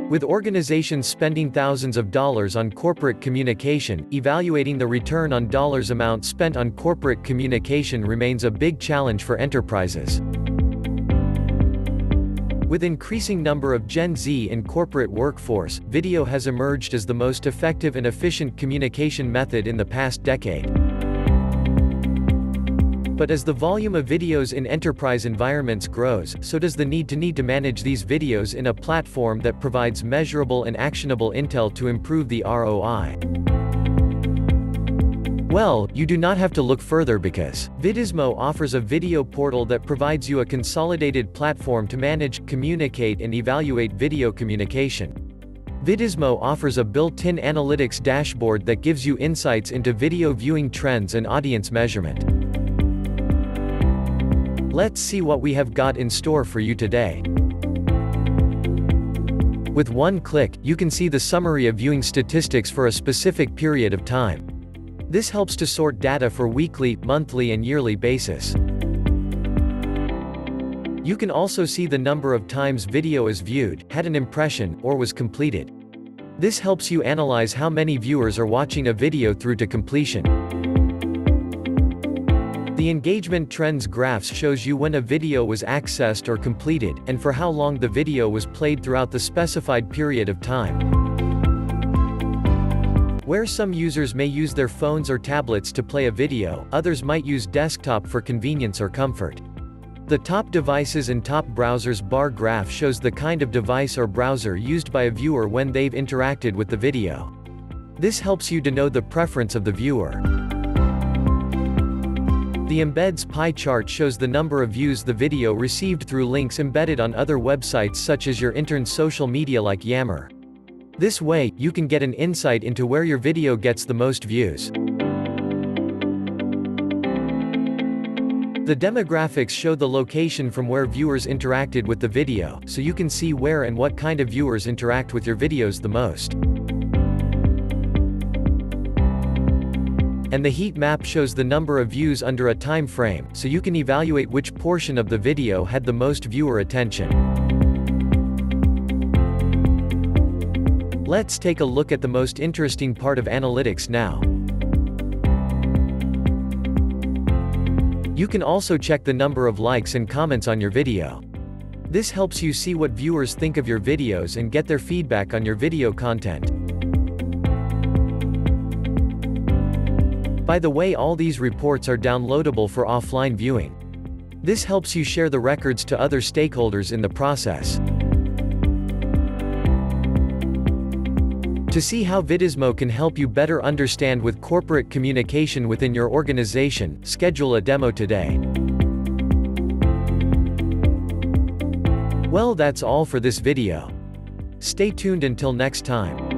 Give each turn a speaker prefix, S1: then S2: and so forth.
S1: With organizations spending thousands of dollars on corporate communication, evaluating the return on dollars amount spent on corporate communication remains a big challenge for enterprises. With increasing number of Gen Z in corporate workforce, video has emerged as the most effective and efficient communication method in the past decade. But as the volume of videos in enterprise environments grows, so does the need to manage these videos in a platform that provides measurable and actionable intel to improve the ROI. Well, you do not have to look further because VIDIZMO offers a video portal that provides you a consolidated platform to manage, communicate and evaluate video communication. VIDIZMO offers a built-in analytics dashboard that gives you insights into video viewing trends and audience measurement. Let's see what we have got in store for you today. With one click, you can see the summary of viewing statistics for a specific period of time. This helps to sort data for weekly, monthly and yearly basis. You can also see the number of times video is viewed, had an impression, or was completed. This helps you analyze how many viewers are watching a video through to completion. The engagement trends graphs shows you when a video was accessed or completed, and for how long the video was played throughout the specified period of time. Where some users may use their phones or tablets to play a video, others might use desktop for convenience or comfort. The top devices and top browsers bar graph shows the kind of device or browser used by a viewer when they've interacted with the video. This helps you to know the preference of the viewer. The Embeds pie chart shows the number of views the video received through links embedded on other websites such as your intern's social media like Yammer. This way, you can get an insight into where your video gets the most views. The demographics show the location from where viewers interacted with the video, so you can see where and what kind of viewers interact with your videos the most. And the heat map shows the number of views under a time frame, so you can evaluate which portion of the video had the most viewer attention. Let's take a look at the most interesting part of analytics now. You can also check the number of likes and comments on your video. This helps you see what viewers think of your videos and get their feedback on your video content. By the way, all these reports are downloadable for offline viewing. This helps you share the records to other stakeholders in the process. To see how VIDIZMO can help you better understand with corporate communication within your organization, schedule a demo today. Well, that's all for this video. Stay tuned until next time.